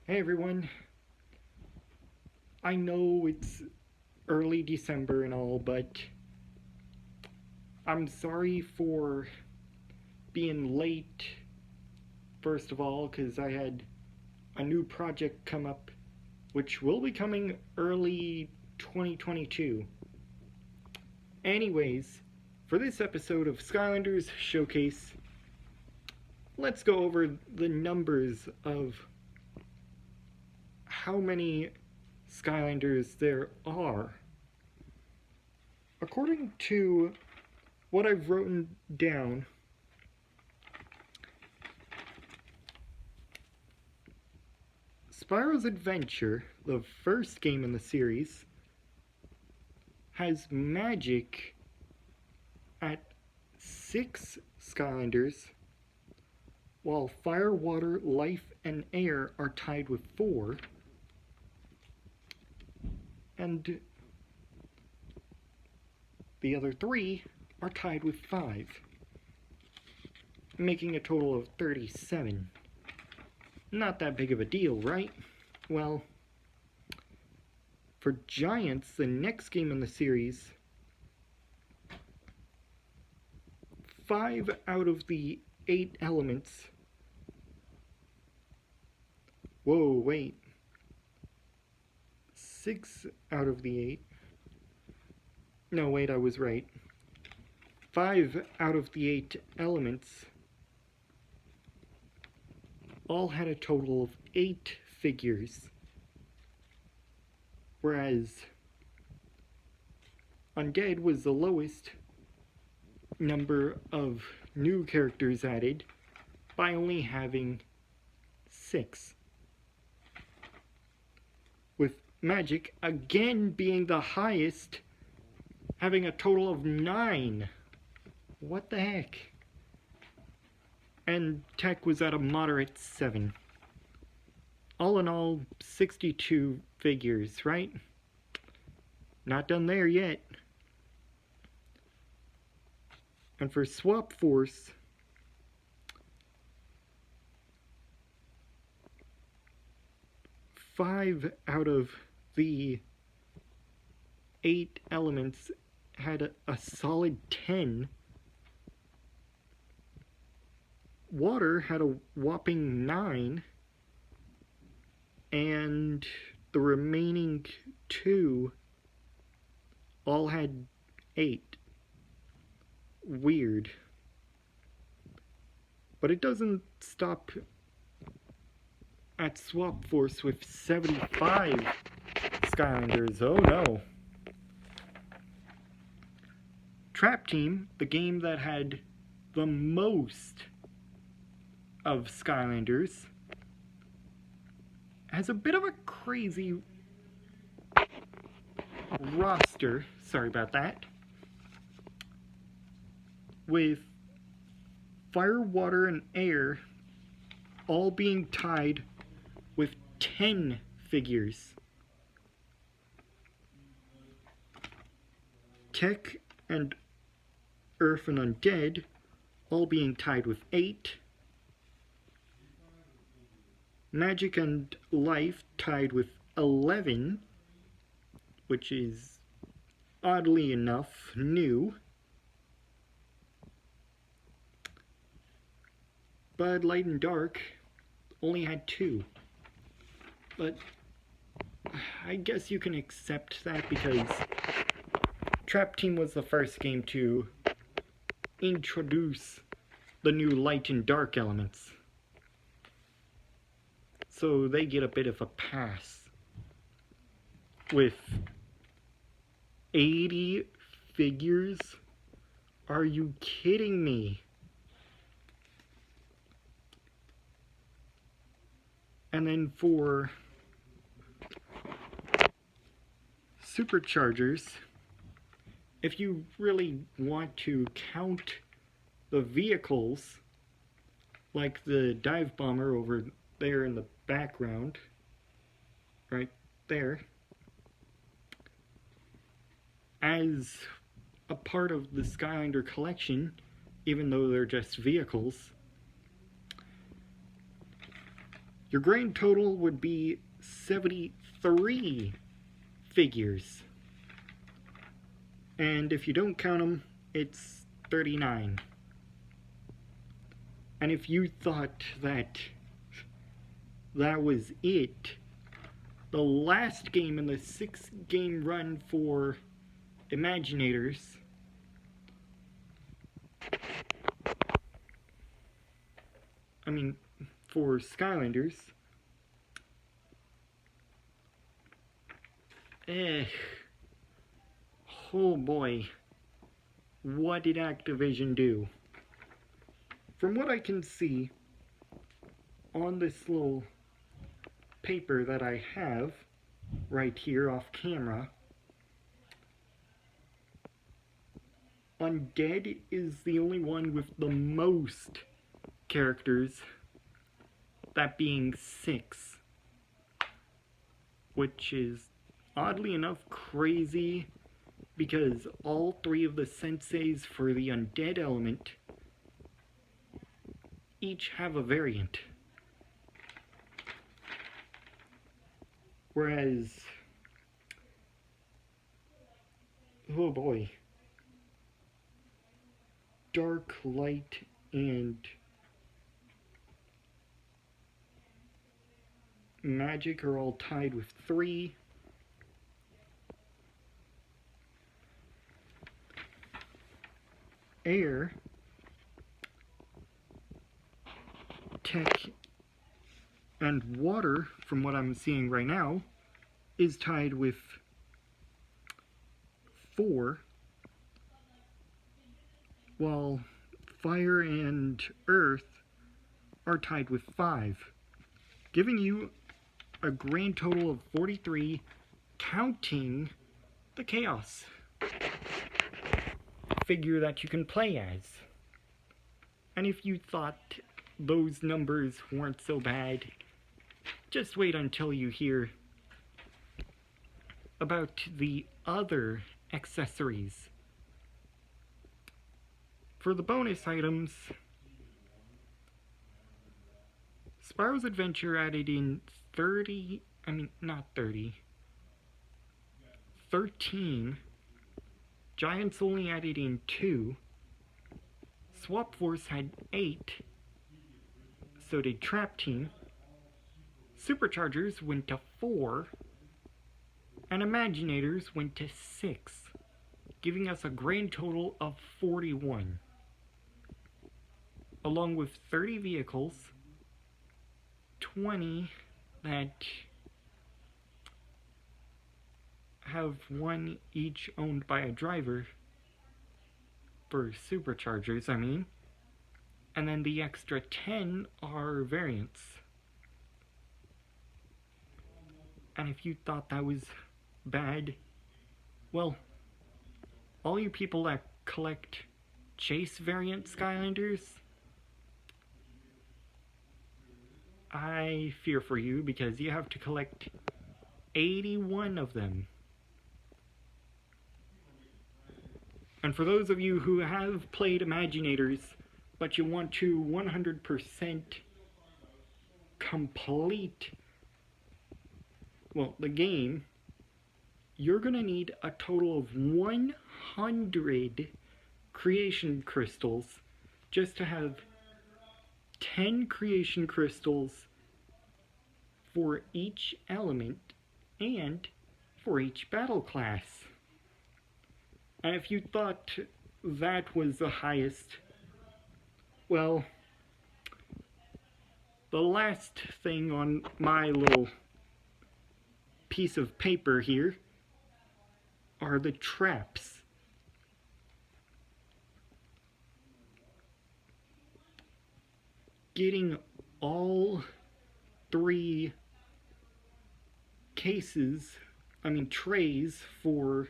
Hey everyone, I know it's early December and all, but I'm sorry for being late, first of all, because I had a new project come up, which will be coming early 2022. Anyways, for this episode of Skylanders Showcase, let's go over the numbers of how many Skylanders there are. According to what I've written down, Spyro's Adventure, the first game in the series, has magic at 6 Skylanders, while Fire, Water, Life, and Air are tied with 4. And the other 3 are tied with 5, making a total of 37. Not that big of a deal, right? Well, for Giants, the next game in the series, 5 out of the 8 elements... Whoa, wait. 6 out of the 8. No, wait, I was right. 5 out of the 8 elements all had a total of 8 figures. Whereas Undead was the lowest number of new characters added by only having 6. With Magic again being the highest, having a total of 9. What the heck? And Tech was at a moderate 7. All in all, 62 figures, right? Not done there yet. And for Swap Force, five out of the 8 elements had a solid 10. Water had a whopping 9. And the remaining 2 all had 8. Weird. But it doesn't stop at Swap Force with 75 Skylanders. Oh no. Trap Team, the game that had the most of Skylanders, has a bit of a crazy roster. Sorry about that. With Fire, Water, and Air all being tied with 10 figures. Tech and Earth and Undead all being tied with 8. Magic and Life tied with 11, which is oddly enough new. But Light and Dark only had 2. But I guess you can accept that because Trap Team was the first game to introduce the new Light and Dark elements. So they get a bit of a pass. With 80 figures? Are you kidding me? And then for Superchargers, if you really want to count the vehicles, like the dive bomber over there in the background, right there, as a part of the Skylander collection, even though they're just vehicles, your grand total would be 73 figures. And if you don't count them, it's 39. And if you thought that was it, the last game in the 6-game run for Imaginators for Skylanders, oh boy, what did Activision do? From what I can see on this little paper that I have right here off camera, Undead is the only one with the most characters, that being 6, which is oddly enough crazy because all 3 of the senseis for the Undead element each have a variant. Whereas, oh boy, Dark, Light, and Magic are all tied with 3. Air, Tech, and Water, from what I'm seeing right now, is tied with 4, while Fire and Earth are tied with 5, giving you a grand total of 43, counting the Chaos figure that you can play as. And if you thought those numbers weren't so bad, just wait until you hear about the other accessories. For the bonus items, Spyro's Adventure added in 13. Giants only added in 2. Swap Force had 8. So did Trap Team. Superchargers went to 4. And Imaginators went to 6. Giving us a grand total of 41. Along with 30 vehicles, 20 that have one each owned by a driver for superchargers, and then the extra 10 are variants. And if you thought that was bad, well, all you people that collect Chase variant Skylanders, I fear for you because you have to collect 81 of them. And for those of you who have played Imaginators, but you want to 100% complete, well, the game, you're going to need a total of 100 creation crystals just to have 10 creation crystals for each element and for each battle class. And if you thought that was the highest, well, the last thing on my little piece of paper here are the traps. Getting all 3 trays for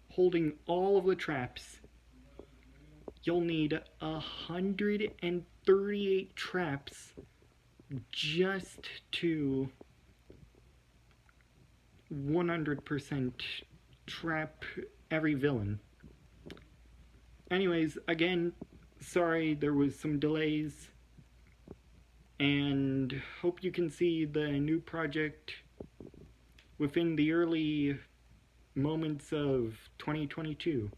holding all of the traps, you'll need 138 traps just to 100% trap every villain. Anyways, again, sorry there was some delays and hope you can see the new project within the early moments of 2022.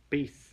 Peace.